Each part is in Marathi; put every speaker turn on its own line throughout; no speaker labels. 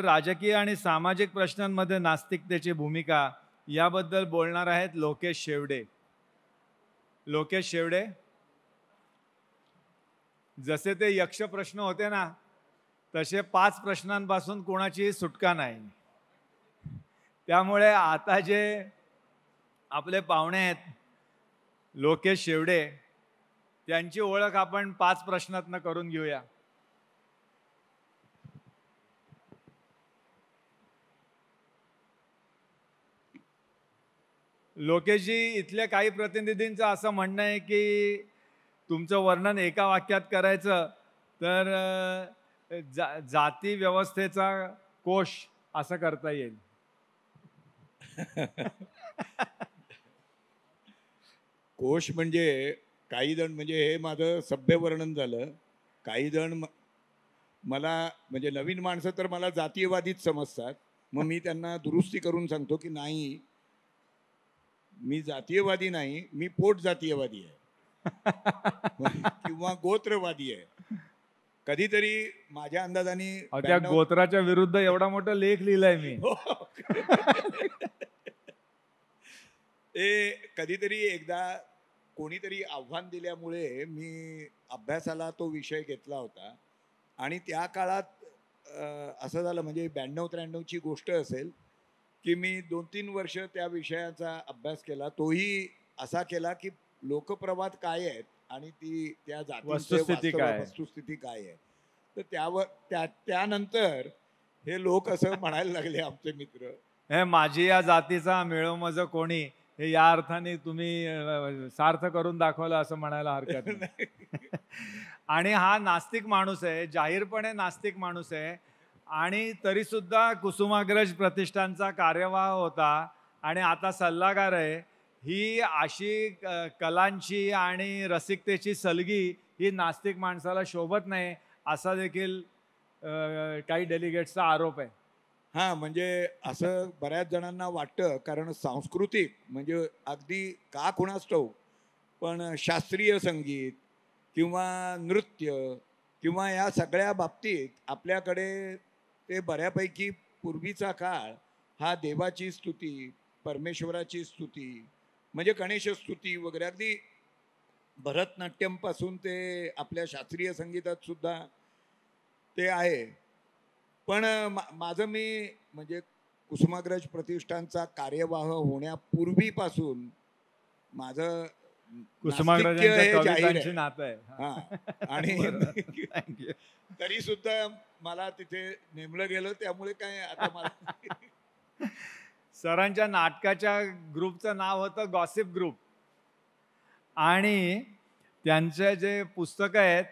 राजकीय आणि सामाजिक प्रश्नांमध्ये नास्तिकतेची भूमिका याबद्दल बोलणार आहेत लोकेश शेवडे. लोकेश शेवडे, जसे ते यक्ष प्रश्न होते ना, तसे 5 प्रश्नांपासून कोणाचीही सुटका नाही. त्यामुळे आता जे आपले पाहुणे आहेत लोकेश शेवडे, त्यांची ओळख आपण 5 प्रश्नातनं करून घेऊया. लोकेशजी, इथल्या काही प्रतिनिधींचं असं म्हणणं आहे की तुमचं वर्णन एका वाक्यात करायचं तर जाती व्यवस्थेचा कोश असं करता येईल.
कोश म्हणजे काही जण, म्हणजे हे माझं सभ्य वर्णन झालं. काही जण मला म्हणजे नवीन माणसं तर मला जातीयवादीच समजतात. मग मी त्यांना दुरुस्ती करून सांगतो की नाही, मी जातीयवादी नाही, मी पोट जातीयवादी आहे किंवा गोत्रवादी आहे. कधीतरी माझ्या अंदाजाने
त्या गोत्राच्या विरुद्ध एवढा मोठा लेख लिहिलाय मी.
ते कधीतरी एकदा कोणीतरी आव्हान दिल्यामुळे मी अभ्यासाला तो विषय घेतला होता. आणि त्या काळात असं झालं, म्हणजे 92-93ची गोष्ट असेल, की मी 2-3 वर्ष त्या विषयाचा अभ्यास केला. तोही असा केला की लोकप्रवाद काय आहेत आणि त्या जातींची वस्तुस्थिती काय आहे. तर त्यानंतर हे लोक असं म्हणायला लागले, आमचे मित्र,
हे माझी या जातीचा मिळोमज कोणी, हे या अर्थाने तुम्ही सार्थ करून दाखवलं असं म्हणायला हरकत नाही. आणि हा नास्तिक माणूस आहे, जाहीरपणे नास्तिक माणूस आहे, आणि तरी सुद्धा कुसुमाग्रज प्रतिष्ठानचा कार्यवाह होता आणि आता सल्लागार आहे. ही अशी कलांची आणि रसिकतेची सलगी ही नास्तिक माणसाला शोभत नाही, असा देखील काही डेलिगेट्सचा आरोप आहे.
हां, म्हणजे असं बऱ्याच जणांना वाटतं, कारण सांस्कृतिक म्हणजे अगदी का कुणास ठाऊक, पण शास्त्रीय संगीत किंवा नृत्य किंवा या सगळ्या बाबतीत आपल्याकडे ते बऱ्यापैकी पूर्वीचा काळ हा देवाची स्तुती, परमेश्वराची स्तुती, म्हणजे गणेश स्तुती वगैरे, अगदी भरतनाट्यमपासून ते आपल्या शास्त्रीय संगीतात सुद्धा ते आहे. पण माझं मी म्हणजे कुसुमाग्रज प्रतिष्ठानचा कार्यवाह होण्यापूर्वीपासून माझं
कुसुमाग्रजांच्या कवितांची नातं आहे.
आणि तरी सुद्धा मला तिथे नेमलं गेलं, त्यामुळे काय आता मला
सरांच्या नाटकाच्या ग्रुपचं नाव होतं गॉसिप ग्रुप, आणि त्यांचे जे पुस्तकं आहेत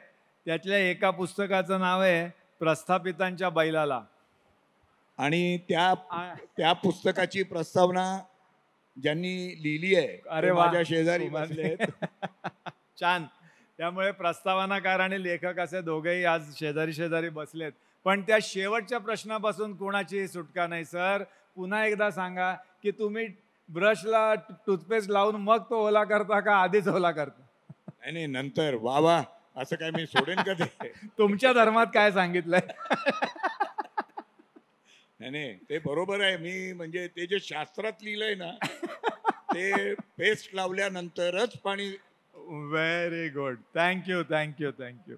त्यातल्या एका पुस्तकाचं नाव आहे प्रस्थापितांच्या बैलाला. आणि
त्या पुस्तकाची प्रस्तावना ज्यांनी लिहिली आहे,
अरे वा,
माझ्या शेजारी बसले.
छान. त्यामुळे प्रस्तावनाकार आणि लेखक असे दोघेही आज शेजारी शेजारी बसलेत. पण त्या शेवटच्या प्रश्नापासून कोणाची सुटका नाही. सर, पुन्हा एकदा सांगा की तुम्ही ब्रशला टूथपेस्ट लावून मग तो ओला करता का आधीच ओला करता?
नाही, नंतर. वा वा, असं काय मी सोडेन का ते?
तुमच्या धर्मात काय सांगितलंय?
नाही, ते बरोबर आहे. मी म्हणजे ते जे शास्त्रात लिहिलंय ना, ते पेस्ट लावल्यानंतरच पाणी.
Very good. Thank you thank you thank you.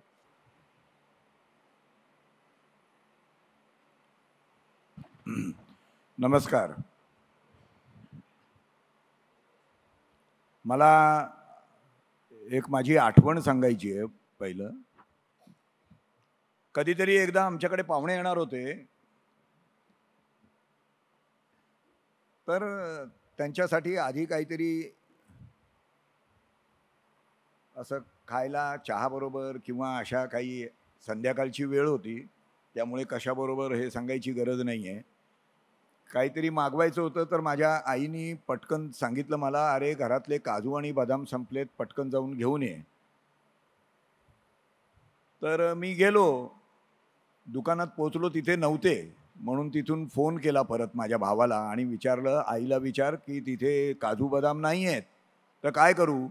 नमस्कार. मला एक माझी आठवण सांगायची आहे. पहिलं, कधीतरी एकदा आमच्याकडे पाहुणे येणार होते, तर त्यांच्यासाठी आधी काहीतरी असं खायला चहाबरोबर किंवा अशा काही, संध्याकाळची वेळ होती त्यामुळे कशाबरोबर हे सांगायची गरज नाही आहे, काहीतरी मागवायचं होतं. तर माझ्या आईनी पटकन सांगितलं मला, अरे घरातले काजू आणि बदाम संपलेत, पटकन जाऊन घेऊन ये. तर मी गेलो, दुकानात पोचलो, तिथे नव्हते. म्हणून तिथून फोन केला परत माझ्या भावाला आणि विचारलं, आईला विचार की तिथे काजू बदाम नाही आहेत, तर काय करू?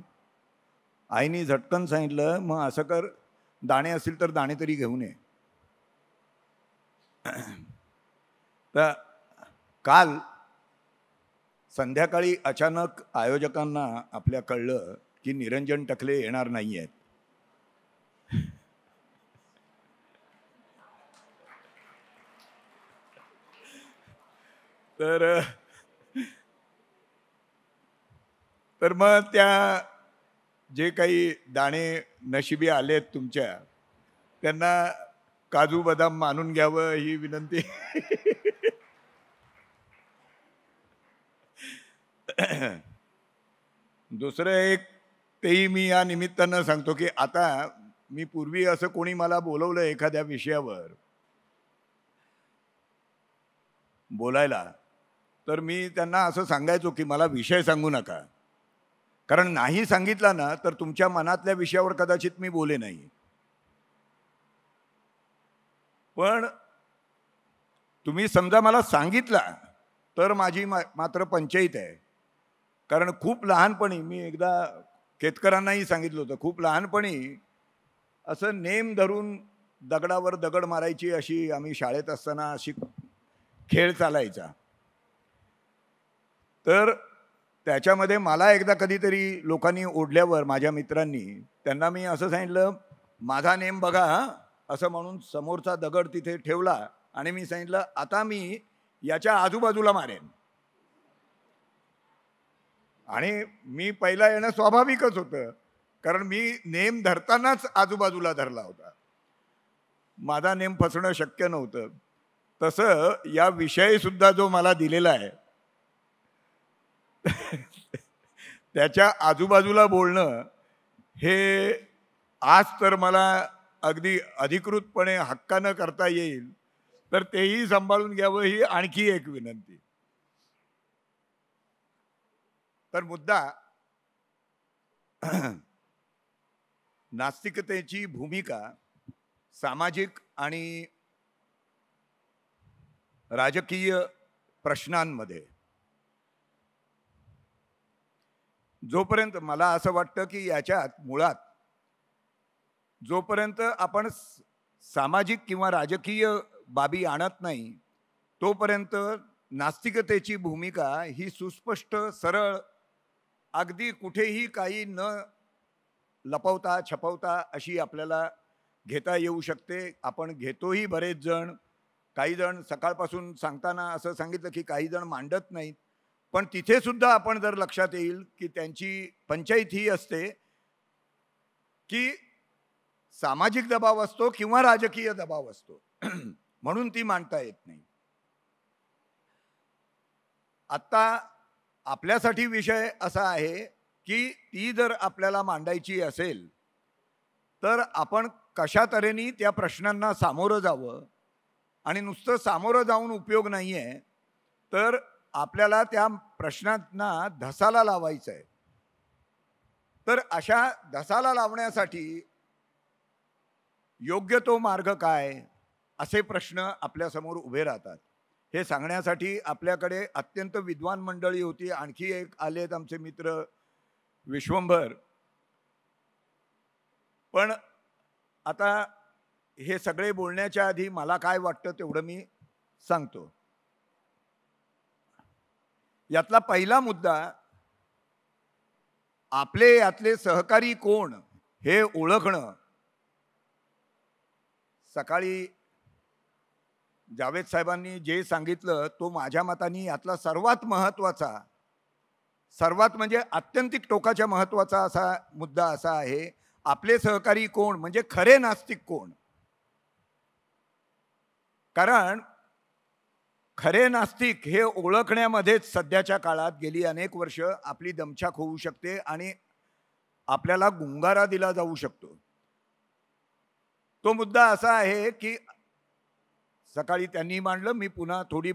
आईनी झटकन सांगितलं, मग असं कर, दाणे असतील तर दाणे तरी घेऊन ये. तर काल संध्याकाळी अचानक आयोजकांना आपल्या कळलं की निरंजन टकले येणार नाही आहेत. तर तर मग त्या जे काही दाणे नशिबी आलेत तुमच्या, त्यांना काजू बदाम मानून घ्यावं ही विनंती. दुसरं एक तेही मी या निमित्तानं सांगतो की आता मी पूर्वी असं कोणी मला बोलवलं एखाद्या विषयावर बोलायला, तर मी त्यांना असं सांगायचो की मला विषय सांगू नका, कारण नाही सांगितला ना तर तुमच्या मनातल्या विषयावर कदाचित मी बोले नाही. पण तुम्ही समजा मला सांगितला तर माझी मात्र पंचायत आहे. कारण खूप लहानपणी मी एकदा केतकरांनाही सांगितलं होतं, खूप लहानपणी असं नेम धरून दगडावर दगड मारायची अशी आम्ही शाळेत असताना अशी खेळ चालायचा. तर त्याच्यामध्ये मला एकदा कधीतरी लोकांनी ओढल्यावर माझ्या मित्रांनी, त्यांना मी असं सांगितलं, माझा नेम बघा हा, असं म्हणून समोरचा दगड तिथे ठेवला आणि मी सांगितलं आता मी याच्या आजूबाजूला मारेन. आणि मी पहिला येणं स्वाभाविकच होतं, कारण मी नेम धरतानाच आजूबाजूला धरला होता. माझा नेम फसणं शक्य नव्हतं. तसं या विषयी सुद्धा जो मला दिलेला आहे त्याच्या आजूबाजूला बोलणं हे आज तर मला अगदी अधिकृतपणे हक्कानं करता येईल, तर तेही सांभाळून घ्यावं ही आणखी एक विनंती. तर मुद्दा नास्तिकतेची भूमिका सामाजिक आणि राजकीय प्रश्नांमध्ये. जोपर्यंत मला असं वाटतं की याच्यात मुळात जोपर्यंत आपण सामाजिक किंवा राजकीय बाबी आणत नाही, तोपर्यंत नास्तिकतेची भूमिका ही सुस्पष्ट, सरळ, अगदी कुठेही काही न लपवता छपवता अशी आपल्याला घेता येऊ शकते. आपण घेतोही बरेच जण. काही जण सकाळपासून सांगताना असं सांगितलं की काही जण मांडत नाहीत, पण तिथे सुद्धा आपण जर लक्षात येईल की त्यांची पंचायत ही असते की सामाजिक दबाव असतो किंवा राजकीय दबाव असतो म्हणून ती मांडता येत नाही. आता आपल्यासाठी विषय असा आहे की ती जर आपल्याला मांडायची असेल तर आपण कशा तऱ्हेने त्या प्रश्नांना सामोरं जावं. आणि नुसतं सामोरं जाऊन उपयोग नाही आहे, तर आपल्याला त्या प्रश्नांना धसाला लावायचं आहे. तर अशा धसाला लावण्यासाठी योग्य तो मार्ग काय, असे प्रश्न आपल्यासमोर उभे राहतात. हे सांगण्यासाठी आपल्याकडे अत्यंत विद्वान मंडळी होती. आणखी एक आलेत आमचे मित्र विश्वंभर. पण आता हे सगळे बोलण्याच्या आधी मला काय वाटतं तेवढं मी सांगतो. यातला पहिला मुद्दा, आपले यातले सहकारी कोण हे ओळखणं. सकाळी जावेद साहेबांनी जे सांगितलं तो माझ्या मताने यातला सर्वात महत्त्वाचा, सर्वात म्हणजे आत्यंतिक टोकाच्या महत्त्वाचा असा मुद्दा असा आहे, आपले सहकारी कोण म्हणजे खरे नास्तिक कोण. कारण खरे नास्तिक हे ओळखण्यामध्येच सध्याच्या काळात गेली अनेक वर्ष आपली दमछाक होऊ शकते आणि आपल्याला गुंगारा दिला जाऊ शकतो. तो मुद्दा असा आहे की सकाळी त्यांनी मांडलं, मी पुन्हा थोडी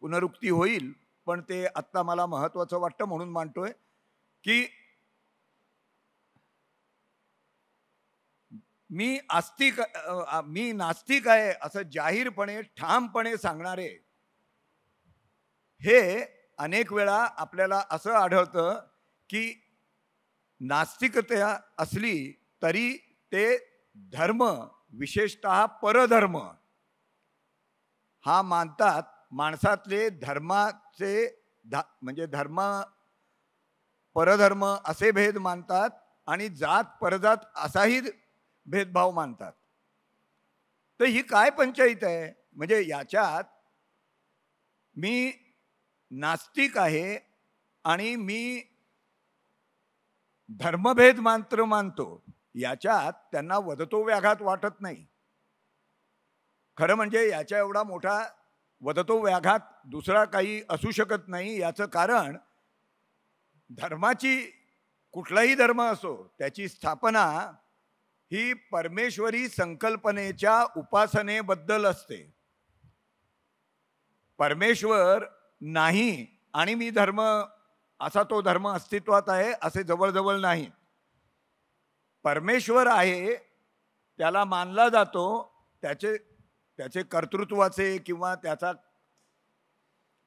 पुनरुक्ती होईल, पण ते आत्ता मला महत्त्वाचं वाटतं म्हणून मांडतोय की मी नास्तिक आहे असं जाहीरपणे ठामपणे सांगणारे हे अनेक वेळा आपल्याला असं आढळतं की नास्तिकता असली तरी ते धर्म, विशेषतः परधर्म हा मानतात. माणसातले धर्माचे म्हणजे धर्म परधर्म असे भेद मानतात आणि जात परजात असाही भेदभाव मानतात. तर ही काय पंचायत आहे? म्हणजे याच्यात मी नास्तिक आहे आणि मी धर्मभेद मात्र मानतो, याच्यात त्यांना वदतो व्याघात वाटत नाही. खरं म्हणजे याच्या एवढा मोठा वदतो व्याघात दुसरा काही असू शकत नाही. याचं कारण धर्माची, कुठलाही धर्म असो, त्याची स्थापना ही परमेश्वरी संकल्पनेच्या उपासनेबद्दल असते. परमेश्वर नाही आणि मी धर्म, असा तो धर्म अस्तित्वात आहे असे जवळजवळ नाही. परमेश्वर आहे, त्याला मानला जातो, त्याचे कर्तृत्वाचे किंवा त्याचा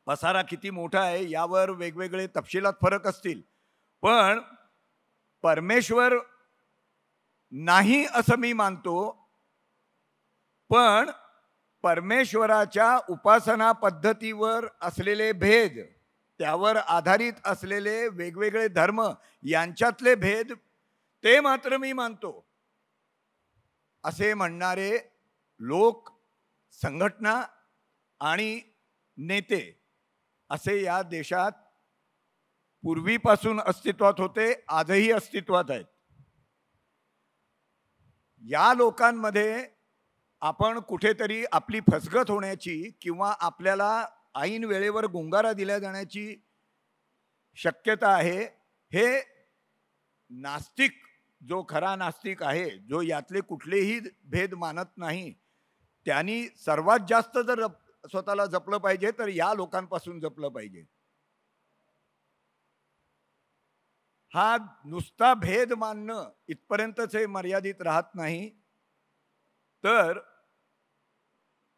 पसारा किती मोठा आहे यावर वेगवेगळे तपशिलात फरक असतील, पण परमेश्वर नाही असं मी मानतो. पण परमेश्वराच्या उपासना पद्धतीवर असलेले भेद, त्यावर आधारित असलेले वेगवेगळे धर्म यांच्यातले भेद ते मात्र मी मानतो असे म्हणणारे लोक, संघटना आणि नेते असे या देशात पूर्वीपासून अस्तित्वात होते, आजही अस्तित्वात आहेत. या लोकांमध्ये आपण कुठेतरी आपली फसगत होण्याची किंवा आपल्याला ऐन वेळेवर गुंगारा दिल्या जाण्याची शक्यता आहे. हे नास्तिक, जो खरा नास्तिक आहे, जो यातले कुठलेही भेद मानत नाही, त्यांनी सर्वात जास्त जर स्वतःला जपलं पाहिजे तर या लोकांपासून जपलं पाहिजे. हा नुसता भेद मानणं इथपर्यंतच हे मर्यादित राहत नाही, तर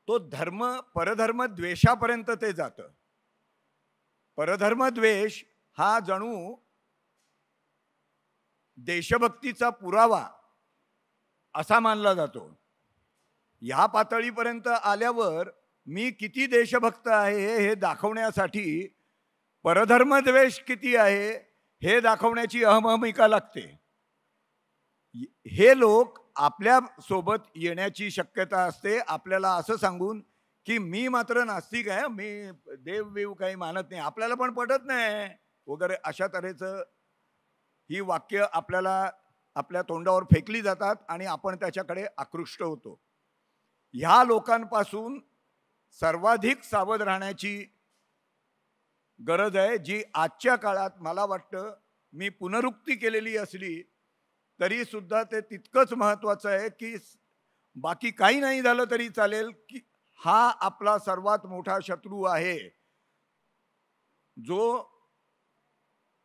तो धर्म परधर्म द्वेषापर्यंत ते जातं. परधर्म द्वेष हा जणू देशभक्तीचा पुरावा असा मानला जातो. ह्या पातळीपर्यंत आल्यावर मी किती देशभक्त आहे हे दाखवण्यासाठी परधर्म द्वेष किती आहे हे दाखवण्याची अहमहिका लागते. हे लोक आपल्या सोबत येण्याची शक्यता असते, आपल्याला असं सांगून की मी मात्र नास्तिक आहे, मी देव काही मानत नाही, आपल्याला पण पटत नाही वगैरे, अशा तऱ्हेचं ही वाक्य आपल्याला आपल्या तोंडावर फेकली जातात आणि आपण त्याच्याकडे आकृष्ट होतो. ह्या लोकांपासून सर्वाधिक सावध राहण्याची गरज आहे, जी आजच्या काळात मला वाटतं, मी पुनरुक्ती केलेली असली तरी सुद्धा ते तितकंच महत्त्वाचं आहे की बाकी काही नाही झालं तरी चालेल, की हा आपला सर्वात मोठा शत्रू आहे, जो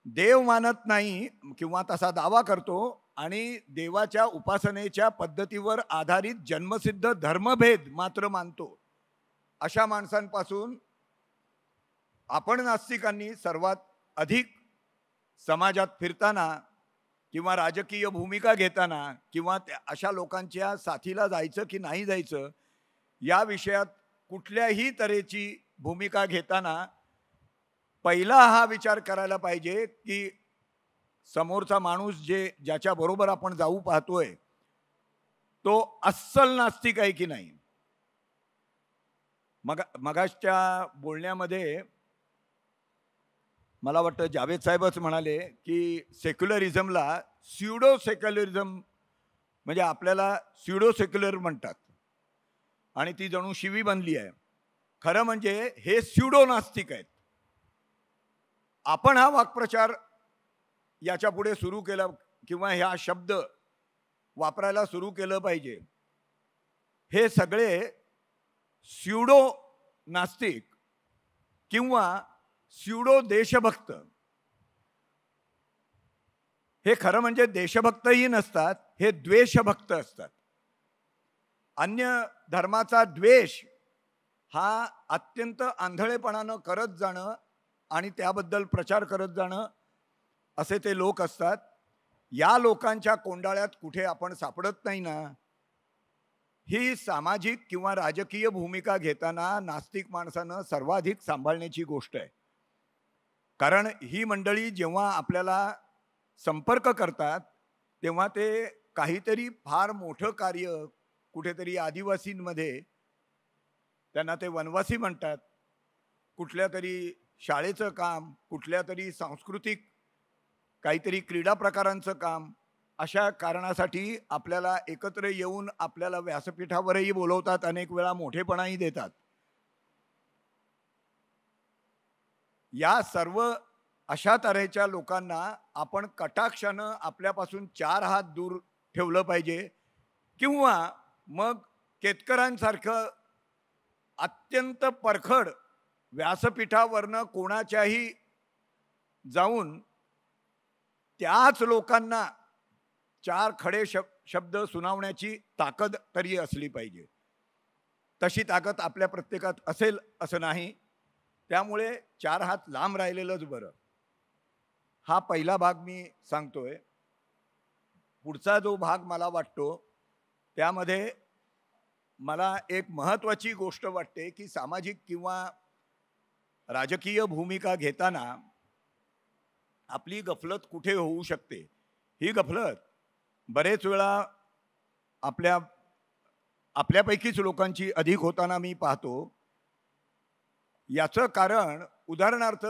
देव मानत नाही किंवा तसा दावा करतो आणि देवाच्या उपासनेच्या पद्धतीवर आधारित जन्मसिद्ध धर्मभेद मात्र मानतो. अशा माणसांपासून आपण नास्तिकांनी सर्वात अधिक समाजात फिरताना किंवा राजकीय भूमिका घेताना किंवा अशा लोकांच्या साथीला जायचं की नाही जायचं या विषयात कुठल्याही तऱ्हेची भूमिका घेताना पहिला हा विचार करायला पाहिजे की समोरचा माणूस ज्याच्या बरोबर आपण जाऊ पाहतोय तो अस्सल नास्तिक आहे की नाही. मगाच्या बोलण्यामध्ये मला वाटतं जावेद साहेबच म्हणाले की सेक्युलरिझमला स्युडो सेक्युलरिझम, म्हणजे आपल्याला स्युडो सेक्युलर म्हणतात आणि ती जणू शिवी बनली आहे. खरं म्हणजे हे स्युडो नास्तिक आहेत. आपण हा वाक्प्रचार याच्या पुढे सुरू केला किंवा ह्या शब्द वापरायला सुरू केलं पाहिजे. हे सगळे स्युडो नास्तिक किंवा स्युडो देशभक्त, हे खरं म्हणजे देशभक्तही नसतात, हे द्वेषभक्त असतात. अन्य धर्माचा द्वेष हा अत्यंत आंधळेपणानं करत जाणं आणि त्याबद्दल प्रचार करत जाणं असे ते लोक असतात. या लोकांच्या कोंडाळ्यात कुठे आपण सापडत नाही ना, ही सामाजिक किंवा राजकीय भूमिका घेताना नास्तिक माणसानं सर्वाधिक सांभाळण्याची गोष्ट आहे. कारण ही मंडळी जेव्हा आपल्याला संपर्क करतात तेव्हा ते काहीतरी फार मोठं कार्य कुठेतरी आदिवासींमध्ये, त्यांना ते वनवासी म्हणतात, कुठल्या तरी शाळेचं काम, कुठल्या तरी सांस्कृतिक काहीतरी क्रीडा प्रकारांचं काम, अशा कारणासाठी आपल्याला एकत्र येऊन आपल्याला व्यासपीठावरही बोलवतात, अनेक वेळा मोठेपणाही देतात. या सर्व अशा तऱ्हेच्या लोकांना आपण कटाक्षानं आपल्यापासून 4 हात दूर ठेवलं पाहिजे, किंवा मग केतकरांसारखं अत्यंत परखड व्यासपीठावरनं कोणाच्याही जाऊन त्याच लोकांना 4 खडे शब्द सुनावण्याची ताकद तरी असली पाहिजे. तशी ताकद आपल्या प्रत्येकात असेल असं नाही. त्यामुळे 4 हात लांब राहिलेलंच बरं. हा पहिला भाग मी सांगतोय. पुढचा जो भाग मला वाटतो त्यामध्ये मला एक महत्त्वाची गोष्ट वाटते की सामाजिक किंवा राजकीय भूमिका घेताना आपली गफलत कुठे होऊ शकते. ही गफलत बरेच वेळा आपल्यापैकीच लोकांची अधिक होताना मी पाहतो. याचं कारण उदाहरणार्थ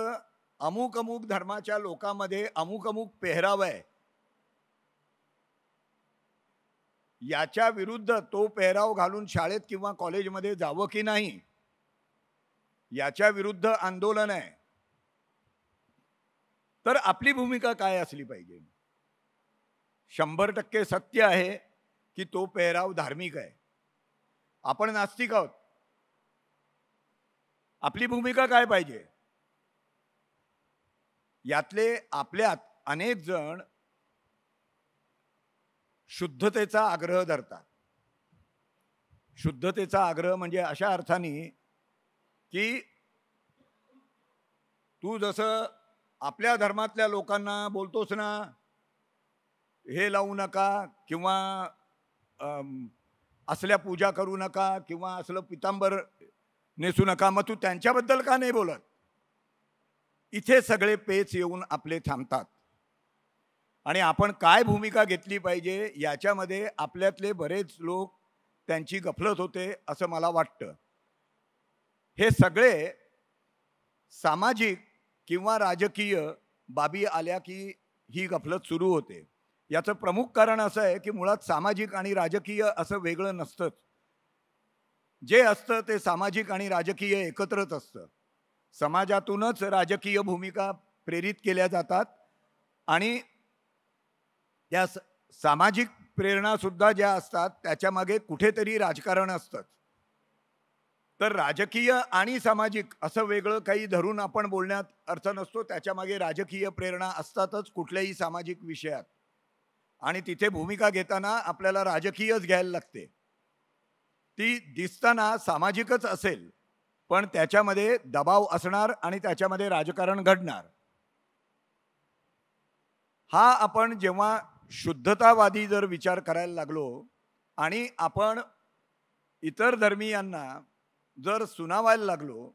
अमुक अमुक धर्माच्या लोकांमध्ये अमुक अमुक पेहराव आहे, याच्या विरुद्ध तो पेहराव घालून शाळेत किंवा कॉलेजमध्ये जावं की नाही, याच्या विरुद्ध आंदोलन आहे. तर आपली भूमिका काय असली पाहिजे? 100% सत्य आहे की तो पेहराव धार्मिक आहे. आपण नास्तिक आहोत. आपली भूमिका काय पाहिजे? यातले आपल्यात अनेक जण शुद्धतेचा आग्रह धरतात. शुद्धतेचा आग्रह म्हणजे अशा अर्थाने की तू जसं आपल्या धर्मातल्या लोकांना बोलतोस ना, हे लावू नका किंवा असल्या पूजा करू नका किंवा असलं पितांबर नेसू नका, मग तू त्यांच्याबद्दल का नाही बोलत? इथे सगळे पेच येऊन आपले थांबतात. आणि आपण काय भूमिका घेतली पाहिजे याच्यामध्ये आपल्यातले बरेच लोक त्यांची गफलत होते असं मला वाटतं. हे सगळे सामाजिक किंवा राजकीय बाबी आल्या की ही गफलत सुरू होते. याचं प्रमुख कारण असं आहे की मुळात सामाजिक आणि राजकीय असं वेगळं नसतंच. जे असतं ते सामाजिक आणि राजकीय एकत्रच असतं. समाजातूनच राजकीय भूमिका प्रेरित केल्या जातात आणि त्या सामाजिक प्रेरणासुद्धा ज्या असतात त्याच्यामागे कुठेतरी राजकारण असतं. तर राजकीय आणि सामाजिक असं वेगळं काही धरून आपण बोलण्यात अर्थ नसतो. त्याच्यामागे राजकीय प्रेरणा असतातच कुठल्याही सामाजिक विषयात, आणि तिथे भूमिका घेताना आपल्याला राजकीयच घ्यायला लागते. ती दिसताना सामाजिकच असेल पण त्याच्यामध्ये दबाव असणार आणि त्याच्यामध्ये राजकारण घडणार. हा आपण जेव्हा शुद्धतावादी जर विचार करायला लागलो आणि आपण इतर धर्मीयांना जर सुनावायला लागलो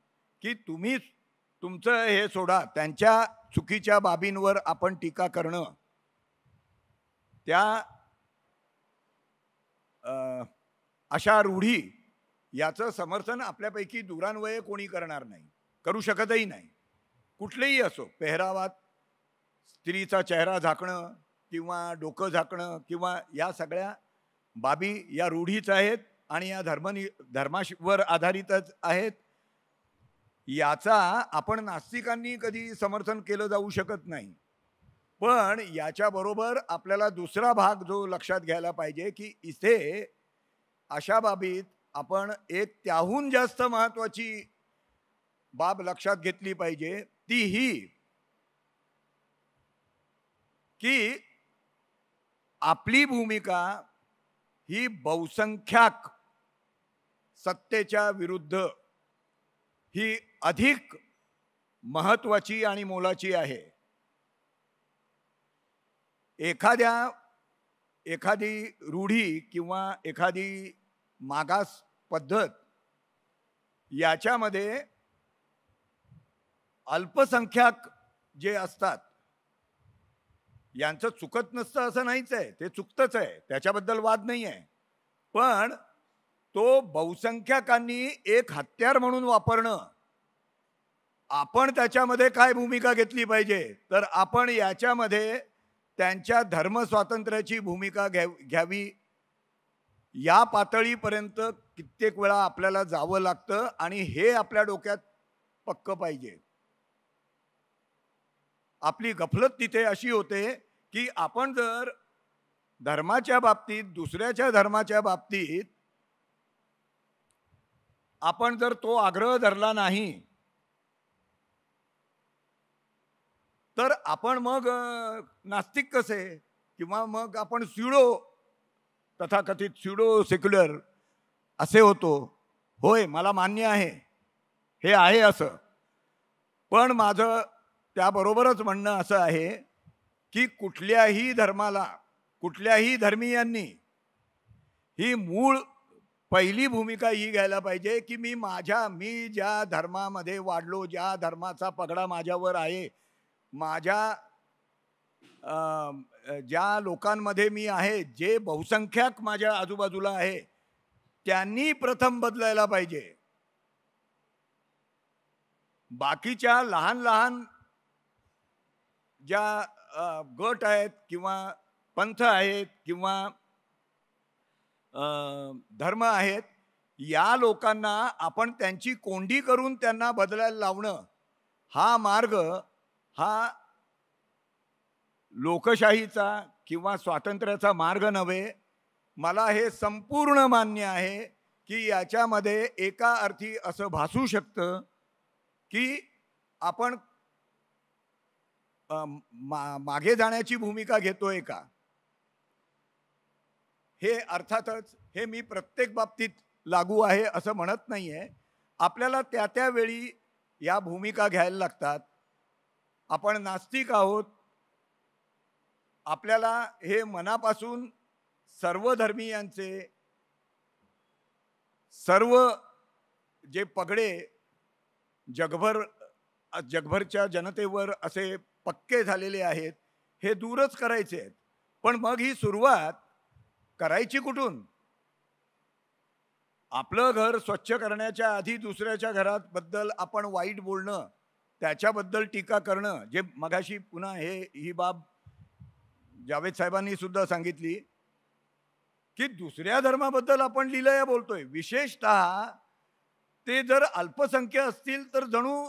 की तुम्ही तुमचं हे सोडा, त्यांच्या चुकीच्या बाबींवर आपण टीका करणं, त्या अशा रूढी, याचं समर्थन आपल्यापैकी दुरान्वये कोणी करणार नाही, करू शकतही नाही. कुठलेही असो, पेहरावात स्त्रीचा चेहरा झाकणं किंवा डोकं झाकणं किंवा या सगळ्या बाबी या रूढीच आहेत आणि या धर्मावर आधारितच आहेत. याचा आपण नास्तिकांनी कधी समर्थन केलं जाऊ शकत नाही. पण याच्याबरोबर आपल्याला दुसरा भाग जो लक्षात घ्यायला पाहिजे की इथे अशा बाबीत आपण एक त्याहून जास्त महत्त्वाची बाब लक्षात घेतली पाहिजे. ती ही की आपली भूमिका ही बहुसंख्याक सत्तेच्या विरुद्ध ही अधिक महत्त्वाची आणि मोलाची आहे. एखादी रूढी किंवा एखादी मागास पद्धत याच्यामध्ये अल्पसंख्याक जे असतात यांचं चुकत नसतं असं नाहीच आहे, ते चुकतंच आहे, त्याच्याबद्दल वाद नाही आहे. पण तो बहुसंख्याकांनी एक हत्यार म्हणून वापरणं, आपण त्याच्यामध्ये काय भूमिका घेतली पाहिजे, तर आपण याच्यामध्ये त्यांच्या धर्मस्वातंत्र्याची भूमिका घ्यावी. या पातळीपर्यंत कित्येक वेळा आपल्याला जावं लागतं आणि हे आपल्या डोक्यात पक्क पाहिजे. आपली गफलत तिथे अशी होते की आपण जर धर्माच्या बाबतीत, दुसऱ्याच्या धर्माच्या बाबतीत आपण जर तो आग्रह धरला नाही तर आपण मग नास्तिक कसे, किंवा मग आपण स्युडो, तथाकथित स्युडो सेक्युलर असे होतो. होय, मला मान्य आहे, हे आहे असं. पण माझं त्याबरोबरच म्हणणं असं आहे की कुठल्याही धर्माला, कुठल्याही धर्मीयांनी ही मूळ पहिली भूमिका ही घ्यायला पाहिजे की मी ज्या धर्मामध्ये वाढलो, ज्या धर्माचा पगडा माझ्यावर आहे, माझ्या ज्या लोकांमध्ये मी आहे, जे बहुसंख्याक माझ्या आजूबाजूला आहे, त्यांनी प्रथम बदलायला पाहिजे. बाकीच्या लहान लहान ज्या गट आहेत किंवा पंथ आहेत किंवा धर्म आहेत, या लोकांना आपण त्यांची कोंडी करून त्यांना बदलायला लावणं, हा मार्ग हा लोकशाहीचा किंवा स्वातंत्र्याचा मार्ग नव्हे. मला हे संपूर्ण मान्य आहे की याच्यामध्ये एका अर्थी असं भासू शकतं की आपण मागे जाण्याची भूमिका घेतोय का. हे अर्थातच हे मी प्रत्येक बाबतीत लागू आहे असं म्हणत नाहीये. आपल्याला त्या त्यावेळी या भूमिका घ्यायला लागतात. आपण नास्तिक आहोत, आपल्याला हे मनापासून सर्व धर्मीयांचे, सर्व जे पगडे जगभरच्या जनतेवर असे पक्के झालेले आहेत, हे दूरच करायचे आहेत. पण मग ही सुरुवात करायची कुठून? आपलं घर स्वच्छ करण्याच्या आधी दुसऱ्याच्या घरात बद्दल आपण वाईट बोलणं, त्याच्याबद्दल टीका करणं, जे मगाशी पुन्हा ही बाब जावेद साहेबांनी सुद्धा सांगितली की दुसऱ्या धर्माबद्दल आपण लिलया बोलतोय. विशेषतः ते जर अल्पसंख्य असतील तर जणू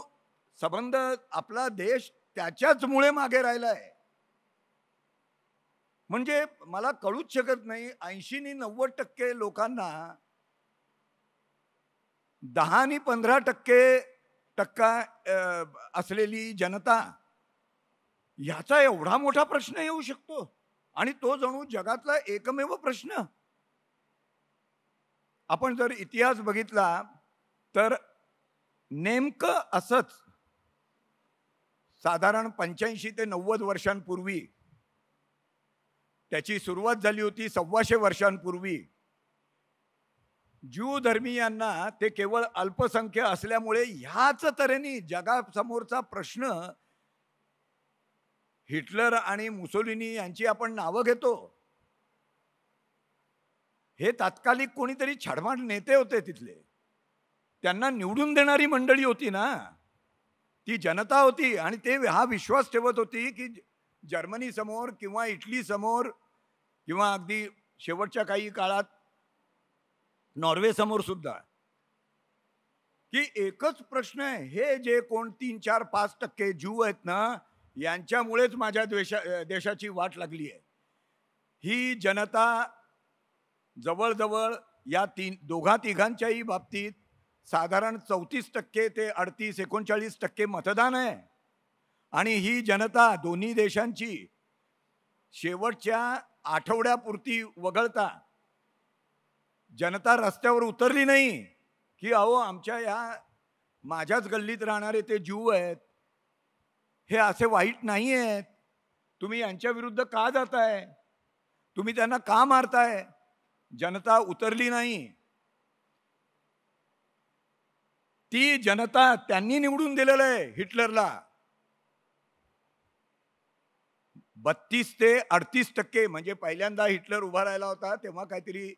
संबंध, आपला देश त्याच्याचमुळे मागे राहिलाय. म्हणजे मला कळूच शकत नाही, 80 आणि 90% लोकांना 10 आणि 15% असलेली जनता, याचा एवढा मोठा प्रश्न येऊ शकतो आणि तो जणू जगातला एकमेव प्रश्न. आपण जर इतिहास बघितला तर नेमकं असंच साधारण 85 ते 90 वर्षांपूर्वी त्याची सुरुवात झाली होती. 125 वर्षांपूर्वी ज्यू धर्मीयांना, ते केवळ अल्पसंख्य असल्यामुळे ह्याच तऱ्हेने जगासमोरचा प्रश्न, हिटलर आणि मुसोलिनी यांची आपण नावं घेतो, हे तात्कालिक कोणीतरी छाडमाड नेते होते तिथले, त्यांना निवडून देणारी मंडळी होती ना, ती जनता होती. आणि ते हा विश्वास ठेवत होती की जर्मनी समोर किंवा इटली समोर किंवा अगदी शेवटच्या काही काळात नॉर्वे समोर सुद्धा, की एकच प्रश्न आहे, हे जे कोण 3, 4, 5% ज्यू आहेत ना, यांच्यामुळेच माझ्या देशाची वाट लागली आहे. ही जनता जवळजवळ या दोघा तिघांच्याही बाबतीत साधारण 34% ते 38-39% मतदान आहे. आणि ही जनता दोन्ही देशांची शेवटच्या आठवड्यापुरती वगळता जनता रस्त्यावर उतरली नाही की अहो आमच्या या माझ्याच गल्लीत राहणारे ते ज्यू आहेत, हे असे वाईट नाही आहेत, तुम्ही यांच्या विरुद्ध का जाताय, तुम्ही त्यांना का मारताय. जनता उतरली नाही. ती जनता त्यांनी निवडून दिलेलं आहे हिटलरला. 32 ते 38% म्हणजे पहिल्यांदा हिटलर उभा राहिला होता तेव्हा काहीतरी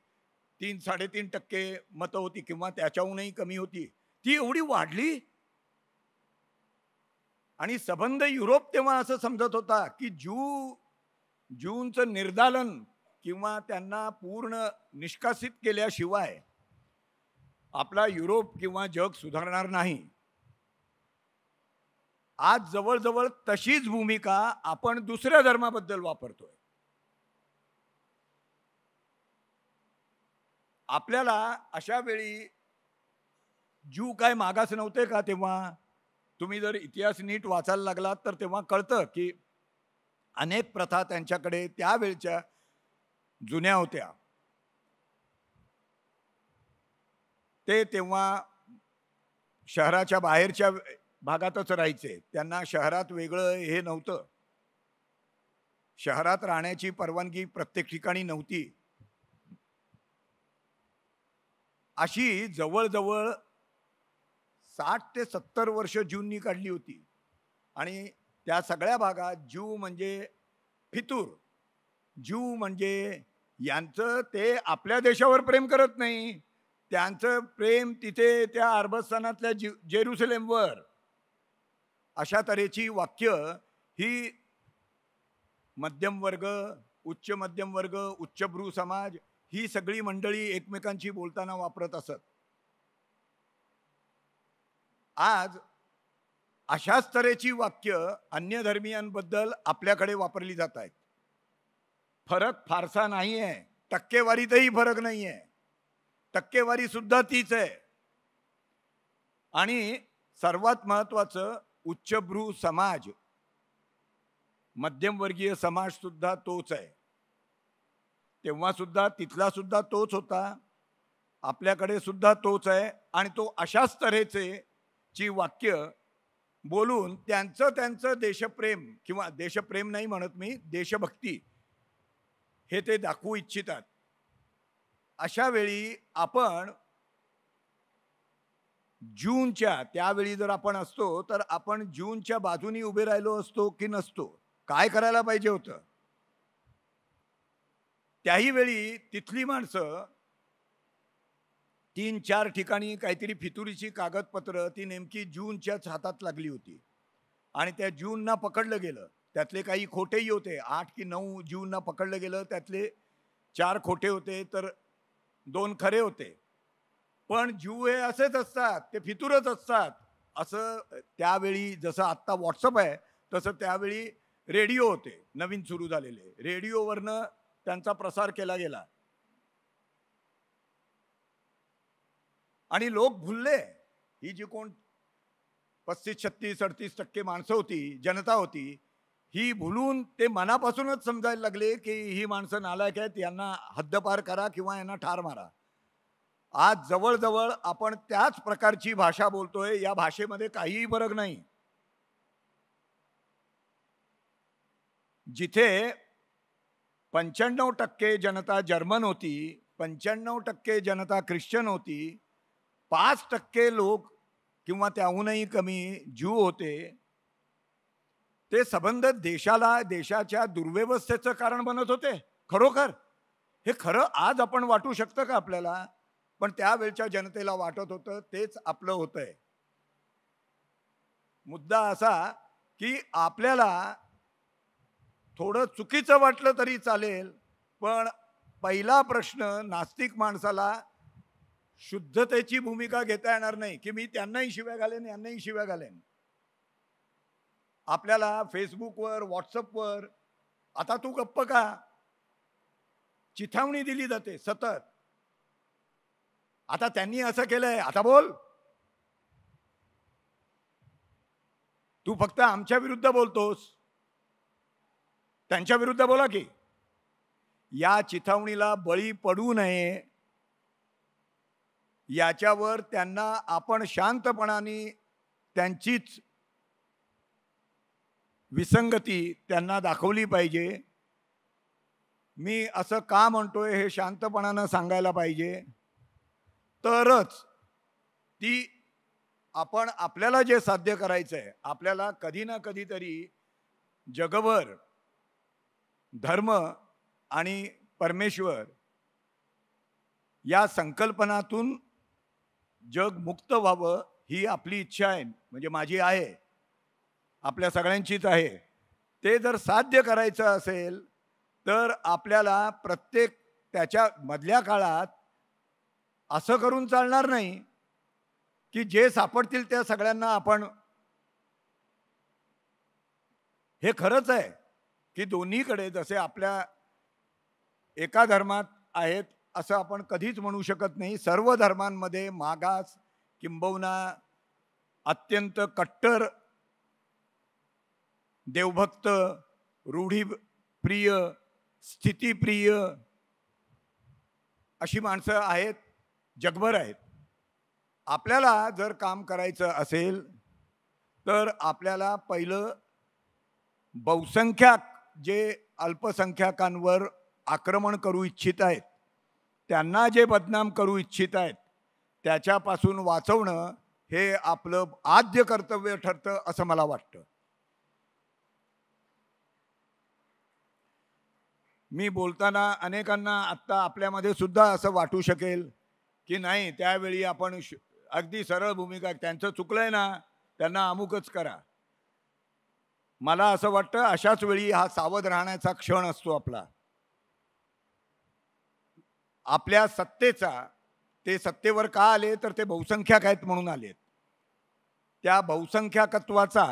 3-3.5% मतं होती किंवा त्याच्याहूनही कमी होती. ती एवढी वाढली आणि सबंध युरोप तेव्हा असं समजत होता की ज्यूंचं निर्दालन किंवा त्यांना पूर्ण निष्कासित केल्याशिवाय आपला युरोप किंवा जग सुधारणार नाही. आज जवळजवळ तशीच भूमिका आपण दुसऱ्या धर्माबद्दल वापरतोय. आपल्याला अशा वेळी ज्यू काय मागास नव्हते का तेव्हा? तुम्ही जर इतिहास नीट वाचायला लागलात तर तेव्हा कळतं की अनेक प्रथा त्यांच्याकडे त्यावेळच्या जुन्या होत्या. ते तेव्हा शहराच्या बाहेरच्या भागातच राहायचे. त्यांना शहरात वेगळं हे नव्हतं. शहरात राहण्याची परवानगी प्रत्येक ठिकाणी नव्हती. अशी जवळजवळ 60 ते 70 वर्ष ज्यूंनी काढली होती. आणि त्या सगळ्या भागात ज्यू म्हणजे फितूर, ज्यू म्हणजे यांचं ते आपल्या देशावर प्रेम करत नाही, त्यांचं प्रेम तिथे त्या अरबस्थानातल्या जेरुसलेमवर. अशा तऱ्हेची वाक्य ही मध्यम वर्ग, उच्च मध्यम वर्ग, उच्चभ्रू समाज ही सगळी मंडळी एकमेकांशी बोलताना वापरत असत. आज अशाच तऱ्हेची वाक्य अन्य धर्मीयांबद्दल आपल्याकडे वापरली जात आहेत. फरक फारसा नाही आहे. टक्केवारीतही फरक नाही आहे. टक्केवारी सुद्धा तीच आहे. आणि सर्वात महत्वाचं उच्चभ्रू समाज, मध्यमवर्गीय समाज सुद्धा तोच आहे. तेव्हा सुद्धा तिथला सुद्धा तोच होता, आपल्याकडे सुद्धा तोच आहे. आणि तो अशाच तऱ्हेचे ची वाक्य बोलून त्यांचं देशप्रेम किंवा देशप्रेम नाही म्हणत मी, देशभक्ती हे ते दाखवू इच्छितात. अशा वेळी आपण जूनच्या त्यावेळी जर आपण असतो तर आपण जूनच्या बाजूनी उभे राहिलो असतो की नसतो? काय करायला पाहिजे होतं? त्याही वेळी तिथली माणसं 3-4 ठिकाणी काहीतरी फितुरीची कागदपत्र ती नेमकी जूनच्याच हातात लागली होती आणि त्या जूनना पकडलं गेलं. त्यातले काही खोटेही होते. 8 की 9 जूनना पकडलं गेलं. त्यातले 4 खोटे होते तर 2 खरे होते. पण ज्यू हे असेच असतात, ते फितूरच असतात असं त्यावेळी. जसं आत्ता व्हॉट्सअप आहे तसं त्यावेळी रेडिओ होते नवीन सुरू झालेले. रेडिओवरनं त्यांचा प्रसार केला गेला आणि लोक भुलले. ही जी कोण 35-36-38% माणसं होती, जनता होती, ही भुलून ते मनापासूनच समजायला लागले की ही माणसं नालायक आहेत, यांना हद्दपार करा किंवा यांना ठार मारा. आज जवळजवळ आपण त्याच प्रकारची भाषा बोलतोय. या भाषेमध्ये काहीही फरक नाही. जिथे 95% जनता जर्मन होती, 95% जनता ख्रिश्चन होती, 5% लोक किंवा त्याहूनही कमी ज्यू होते, ते संबंध देशाला, देशाच्या दुर्व्यवस्थेचं कारण बनत होते. खरोखर हे खरं आज आपण वाटू शकतं का आपल्याला? पण त्यावेळच्या जनतेला वाटत होतं तेच आपलं होतंय. मुद्दा असा की आपल्याला थोडं चुकीचं वाटलं तरी चालेल, पण पहिला प्रश्न नास्तिक माणसाला शुद्धतेची भूमिका घेता येणार नाही की मी त्यांनाही शिव्या घालेन, यांनाही शिव्या घालेन. आपल्याला फेसबुकवर, व्हॉट्सअपवर आता तू गप्प का चिथावणी दिली जाते सतत. आता त्यांनी असं केलंय, आता बोल. तू फक्त आमच्या विरुद्ध बोलतोस, त्यांच्या विरुद्ध बोला की. या चिथावणीला बळी पडू नये याच्यावर त्यांना आपण शांतपणाने त्यांचीच विसंगती त्यांना दाखवली पाहिजे. मी असं का म्हणतोय हे शांतपणानं सांगायला पाहिजे, तरच ती आपण आपल्याला जे साध्य करायचं आहे, आपल्याला कधी ना कधीतरी जगभर धर्म आणि परमेश्वर या संकल्पनातून जग मुक्त व्हावं ही आपली इच्छा आहे, म्हणजे माझी आहे, आपल्या सगळ्यांचीच आहे. ते जर साध्य करायचं असेल तर आपल्याला प्रत्येक त्याच्या मधल्या काळात असं करून चालणार नाही की जे सापडतील त्या सगळ्यांना आपण. हे खरंच आहे की दोन्हीकडे जसे आपल्या एका धर्मात आहेत असं आपण कधीच म्हणू शकत नाही. सर्व धर्मांमध्ये मागास किंबहुना अत्यंत कट्टर देवभक्त, रूढीप्रिय, स्थितीप्रिय अशी माणसं आहेत, जगभर आहेत. आपल्याला जर काम करायचं असेल तर आपल्याला पहिलं बहुसंख्याक जे अल्पसंख्याकांवर आक्रमण करू इच्छित आहेत, त्यांना जे बदनाम करू इच्छित आहेत, त्याच्यापासून वाचवणं हे आपलं आद्य कर्तव्य ठरतं असं मला वाटतं. मी बोलताना अनेकांना आत्ता आपल्यामध्ये सुद्धा असं वाटू शकेल की नाही, त्यावेळी आपण अगदी सरळ भूमिका, त्यांचं चुकलंय ना, त्यांना अमुकच करा. मला असं वाटतं अशाच वेळी हा सावध राहण्याचा क्षण असतो आपला. आपल्या सत्तेचा, ते सत्तेवर का आले तर ते बहुसंख्याक आहेत म्हणून आलेत. त्या बहुसंख्याकत्वाचा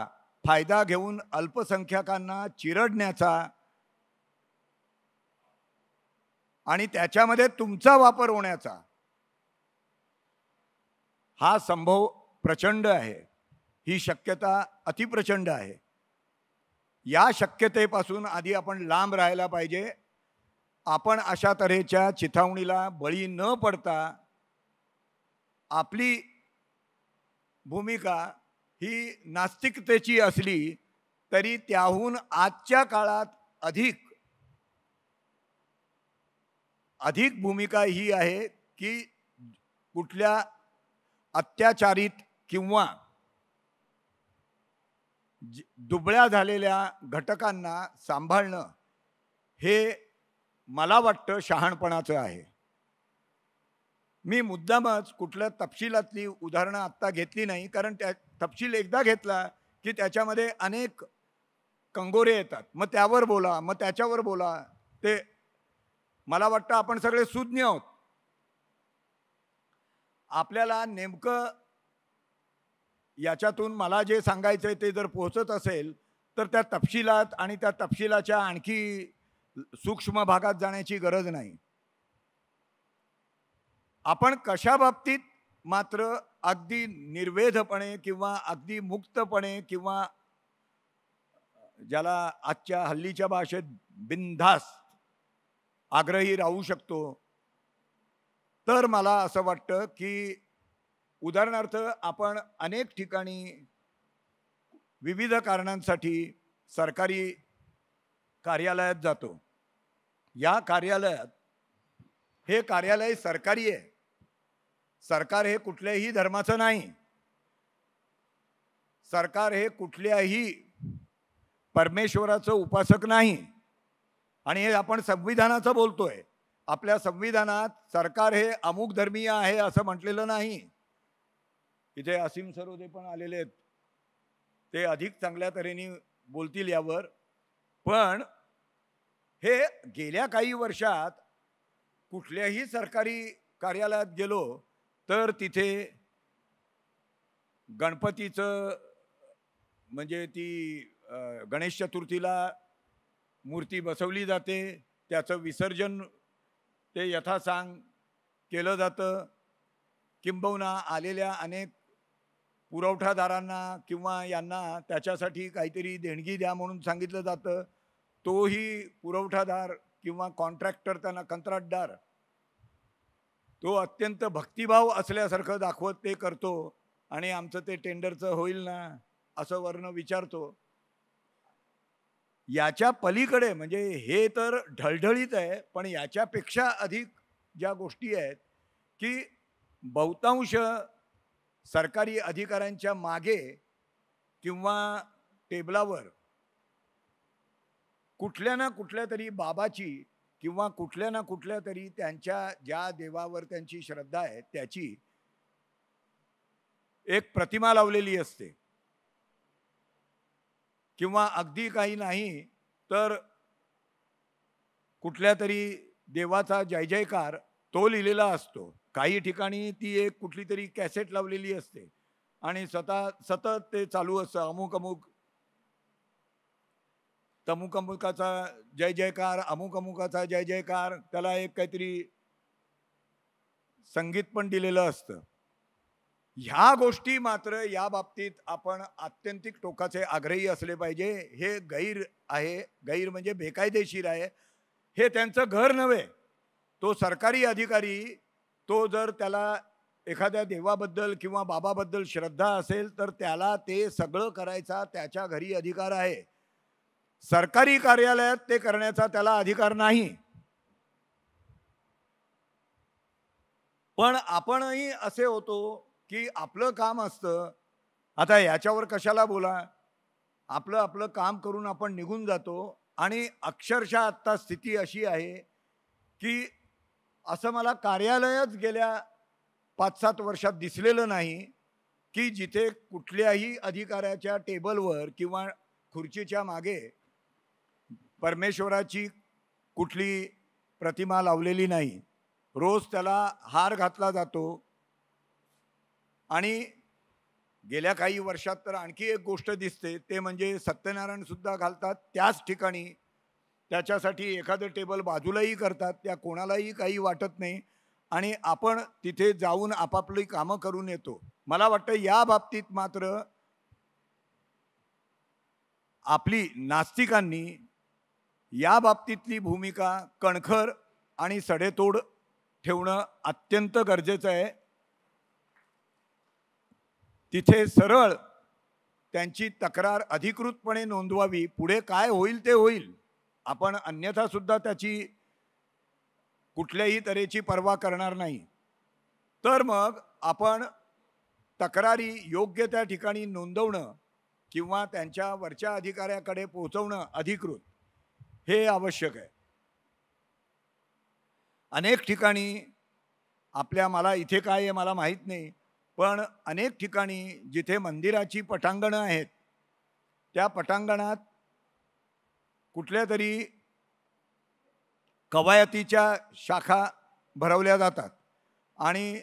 फायदा घेऊन अल्पसंख्याकांना चिरडण्याचा आणि त्याच्यामध्ये तुमचा वापर होण्याचा हा संभव प्रचंड आहे. ही शक्यता अतिप्रचंड आहे. या शक्यतेपासून आधी आपण लांब राहायला पाहिजे. आपण अशा तऱ्हेच्या चिथावणीला बळी न पडता आपली भूमिका ही नास्तिकतेची असली तरी त्याहून आजच्या काळात अधिक भूमिका ही आहे की कुठल्या अत्याचारित किंवा दुबळ्या झालेल्या घटकांना सांभाळणं हे मला वाटतं शहाणपणाचं आहे. मी मुद्दामच कुठल्या तपशिलातली उदाहरणं आत्ता घेतली नाही, कारण त्या तपशील एकदा घेतला की त्याच्यामध्ये अनेक कंगोरे येतात. मग त्यावर बोला, मग त्याच्यावर बोला. ते मला वाटतं आपण सगळे सुज्ञ आहोत. आपल्याला नेमकं याच्यातून मला जे सांगायचं आहे ते जर पोहोचत असेल तर त्या तपशिलात आणि त्या तपशिलाच्या आणखी सूक्ष्म भागात जाण्याची गरज नाही. आपण कशा बाबतीत मात्र अगदी निर्वेधपणे किंवा अगदी मुक्तपणे किंवा ज्याला आजच्या हल्लीच्या भाषेत बिनधास्त आग्रही राहू शकतो, तर मला असं वाटतं की उदाहरणार्थ आपण अनेक ठिकाणी विविध कारणांसाठी सरकारी कार्यालयात जातो. या कार्यालयात, हे कार्यालय सरकारी आहे. सरकार हे कुठल्याही धर्माचं नाही. सरकार हे कुठल्याही परमेश्वराचं उपासक नाही. आणि हे आपण संविधानाचं बोलतोय. आपल्या संविधानात सरकार हे अमुक धर्मीय आहे असं म्हटलेलं नाही. इथे असीम सरोदे पण आलेले आहेत, ते अधिक चांगल्या तऱ्हेने बोलतील यावर. पण हे गेल्या काही वर्षात कुठल्याही सरकारी कार्यालयात गेलो तर तिथे गणपतीचं, म्हणजे ती गणेश चतुर्थीला मूर्ती बसवली जाते, त्याचं विसर्जन ते यथासांग केलं जातं. किंबहुना आलेल्या अनेक पुरवठादारांना किंवा यांना त्याच्यासाठी काहीतरी देणगी द्या म्हणून सांगितलं जातं. तोही पुरवठादार किंवा कॉन्ट्रॅक्टर, त्यांना कंत्राटदार, तो अत्यंत भक्तिभाव असल्यासारखं दाखवत ते करतो आणि आमचं ते टेंडरचं होईल ना असं वर्ण विचारतो. याच्या पलीकडे म्हणजे हे तर ढळढळीत आहे, पण याच्यापेक्षा अधिक ज्या गोष्टी आहेत की बहुतांश सरकारी अधिकाऱ्यांच्या मागे किंवा टेबलावर कुठल्या ना कुठल्या तरी बाबाची किंवा कुठल्या ना कुठल्या तरी त्यांच्या ज्या देवावर त्यांची श्रद्धा आहे त्याची एक प्रतिमा लावलेली असते, किंवा अगदी काही नाही तर कुठल्या तरी देवाचा जय जयकार तो लिहिलेला असतो. काही ठिकाणी ती एक कुठली तरी कॅसेट लावलेली असते आणि सतत ते चालू असतं, अमुक अमुक तमुक अमुकाचा जय जयकार, अमुक अमुकाचा जय जयकार, त्याला एक काहीतरी संगीत पण दिलेलं असतं. ह्या गोष्टी मात्र या बाबतीत आपण आत्यंतिक टोकाचे आग्रही असले पाहिजे. हे गैर आहे, गैर म्हणजे बेकायदेशीर आहे. हे त्यांचं घर नव्हे. तो सरकारी अधिकारी, तो जर त्याला एखाद्या देवाबद्दल किंवा बाबाबद्दल श्रद्धा असेल तर त्याला ते सगळं करायचा त्याच्या घरी अधिकार आहे. सरकारी कार्यालयात ते करण्याचा त्याला अधिकार नाही. पण आपणही असे होतो की आपलं काम असतं, आता याच्यावर कशाला बोला, आपलं आपलं काम करून आपण निघून जातो. आणि अक्षरशः आत्ता स्थिती अशी आहे की असं मला कार्यालयच गेल्या 5-7 वर्षात दिसलेलं नाही की जिथे कुठल्याही अधिकाऱ्याच्या टेबलवर किंवा खुर्चीच्या मागे परमेश्वराची कुठली प्रतिमा लावलेली नाही. रोज त्याला हार घातला जातो. आणि गेल्या काही वर्षात तर आणखी एक गोष्ट दिसते, ते म्हणजे सत्यनारायण सुद्धा घालतात त्याच ठिकाणी. त्याच्यासाठी एखादं टेबल बाजूलाही करतात, त्या कोणालाही काही वाटत नाही आणि आपण तिथे जाऊन आपापली कामं करून येतो. मला वाटतं या बाबतीत मात्र आपली नास्तिकांनी या बाबतीतली भूमिका कणखर आणि सडेतोड ठेवणं अत्यंत गरजेचं आहे. तिथे सरळ त्यांची तक्रार अधिकृतपणे नोंदवावी. पुढे काय होईल ते होईल, आपण अन्यथा सुद्धा त्याची कुठल्याही तऱ्हेची पर्वा करणार नाही. तर मग आपण तक्रारी योग्य त्या ठिकाणी नोंदवणं किंवा त्यांच्या वरच्या अधिकाऱ्याकडे पोहोचवणं अधिकृत, हे आवश्यक आहे. अनेक ठिकाणी मला इथे काय आहे मला माहीत नाही, पण अनेक ठिकाणी जिथे मंदिराची पटांगणं आहेत त्या पटांगणात कुठल्या तरी कवायतीच्या शाखा भरवल्या जातात आणि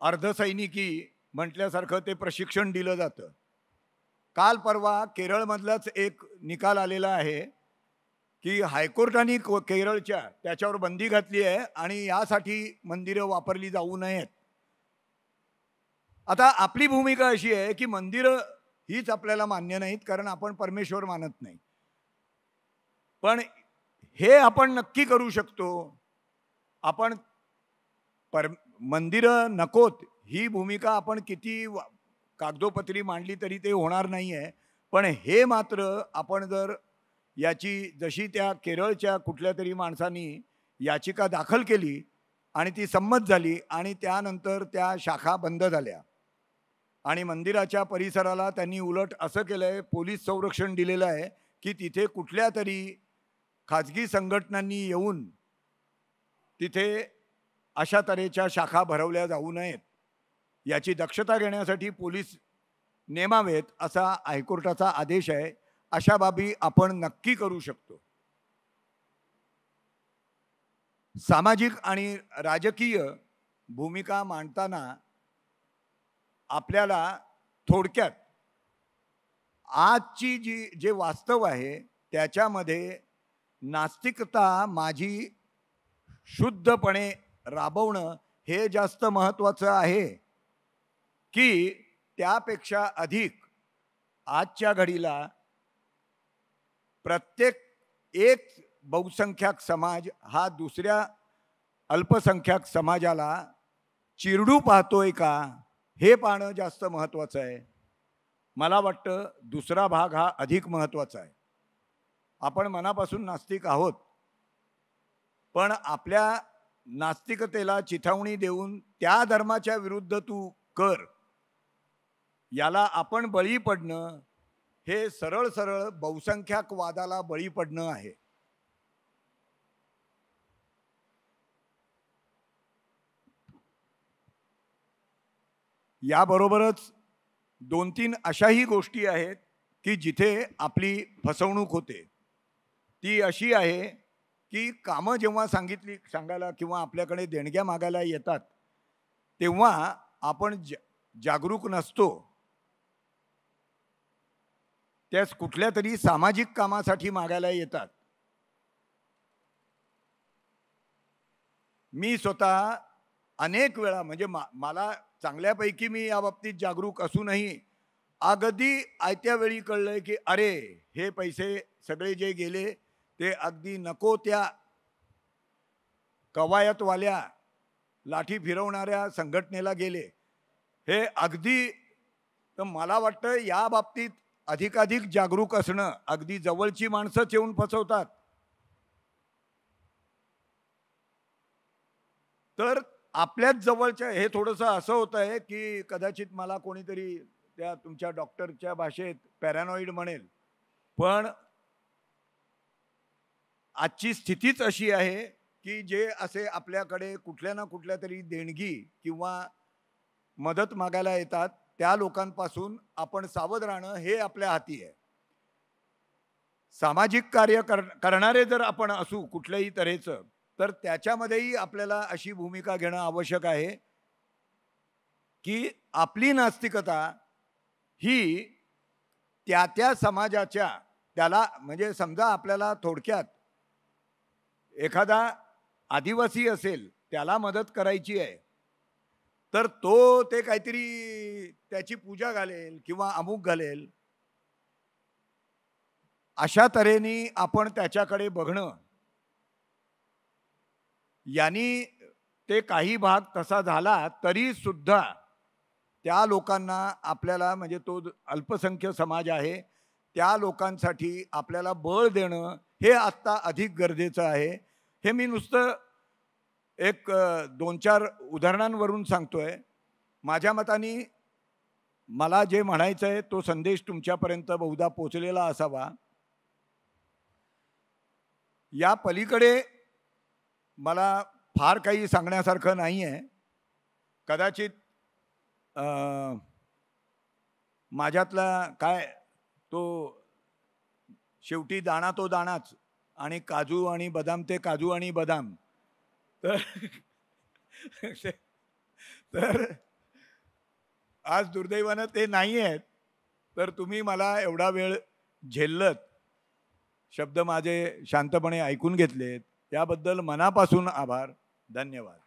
अर्धसैनिकी म्हटल्यासारखं ते प्रशिक्षण दिलं जातं. काल परवा केरळमधलाच एक निकाल आलेला आहे की हायकोर्टाने केरळच्या त्याच्यावर बंदी घातली आहे आणि यासाठी मंदिरं वापरली जाऊ नयेत. आता आपली भूमिका अशी आहे की मंदिरं हीच आपल्याला मान्य नाहीत, कारण आपण परमेश्वर मानत नाही. पण हे आपण नक्की करू शकतो, आपण मंदिरं नकोत ही भूमिका आपण किती कागदोपत्री मांडली तरी ते होणार नाही आहे. पण हे मात्र आपण जर याची जशी त्या केरळच्या कुठल्या तरी माणसांनी याचिका दाखल केली आणि ती संमत झाली आणि त्यानंतर त्या शाखा बंद झाल्या आणि मंदिराच्या परिसराला त्यांनी उलट असं केलं आहे, पोलीस संरक्षण दिलेलं आहे की तिथे कुठल्या तरी खाजगी संघटनांनी येऊन तिथे अशा तऱ्हेच्या शाखा भरवल्या जाऊ नयेत. याची दक्षता घेण्यासाठी पोलीस नेमावेत असा हायकोर्टाचा आदेश आहे. अशा बाबी आपण नक्की करू शकतो. सामाजिक आणि राजकीय भूमिका मांडताना आपल्याला थोडक्यात आजची जे वास्तव आहे त्याच्यामध्ये नास्तिकता माझी शुद्धपणे राबवणं हे जास्त महत्त्वाचं आहे की त्यापेक्षा अधिक आजच्या घडीला प्रत्येक एक बहुसंख्याक समाज हा दुसऱ्या अल्पसंख्याक समाजाला चिरडू पाहतोय का हे पाहणं जास्त महत्त्वाचं आहे. मला वाटतं दुसरा भाग हा अधिक महत्त्वाचा आहे. आपण मनापासून नास्तिक आहोत, पण आपल्या नास्तिकतेला चिथावणी देऊन त्या धर्माच्या विरुद्ध तू कर याला आपण बळी पडणं हे सरळ सरळ बहुसंख्याक वादाला बळी पडणं आहे. याबरोबरच 2-3 अशाही गोष्टी आहेत की जिथे आपली फसवणूक होते. ती अशी आहे की कामं जेव्हा सांगायला किंवा आपल्याकडे देणग्या मागायला येतात तेव्हा आपण जागरूक नसतो. त्यास कुठल्या तरी सामाजिक कामासाठी मागायला येतात. मी स्वतः अनेक वेळा म्हणजे मला चांगल्यापैकी मी या बाबतीत जागरूक असूनही अगदी आयत्या वेळी कळलंय की अरे हे पैसे सगळे जे गेले ते अगदी नको त्या कवायतवाल्या लाठी फिरवणाऱ्या संघटनेला गेले. हे अगदी तर मला वाटतं या बाबतीत अधिकाधिक जागरूक असणं. अगदी जवळची माणसंच येऊन फसवतात. तर आपल्याच जवळच्या हे थोडंसं असं होत आहे की कदाचित मला कोणीतरी त्या तुमच्या डॉक्टरच्या भाषेत पॅरानॉइड म्हणेल, पण आजची स्थितीच अशी आहे की जे असे आपल्याकडे कुठल्या ना कुठल्या तरी देणगी किंवा मदत मागायला येतात त्या लोकांपासून आपण सावध राहणं हे आपल्या हाती आहे. सामाजिक कार्य करणारे जर आपण असू कुठल्याही तऱ्हेचं तर त्याच्यामध्येही आपल्याला अशी भूमिका घेणं आवश्यक आहे की आपली नास्तिकता ही त्या त्या समाजाच्या त्याला म्हणजे समजा आपल्याला थोडक्यात एखादा आदिवासी असेल त्याला मदत करायची आहे तर तो ते काहीतरी त्याची पूजा घालेल किंवा अमुक घालेल अशा तऱ्हेने आपण त्याच्याकडे बघणं यांनी ते काही भाग तसा झाला तरी सुद्धा त्या लोकांना आपल्याला म्हणजे तो अल्पसंख्य समाज आहे त्या लोकांसाठी आपल्याला बळ देणं हे आत्ता अधिक गरजेचं आहे. हे मी नुसतं एक 2-4 उदाहरणांवरून सांगतोय. माझ्या मताने मला जे म्हणायचं आहे तो संदेश तुमच्यापर्यंत बहुधा पोचलेला असावा. या पलीकडे मला फार काही सांगण्यासारखं नाही आहे. कदाचित माझ्यातला काय तो शेवटी दाणा तो दाणाच आणि काजू आणि बदाम ते काजू आणि बदाम. तर आज दुर्दैवानं ते नाही आहेत. तर तुम्ही मला एवढा वेळ झेललत, शब्द माझे शांतपणे ऐकून घेतलेत, याबद्दल मनापासून आभार. धन्यवाद.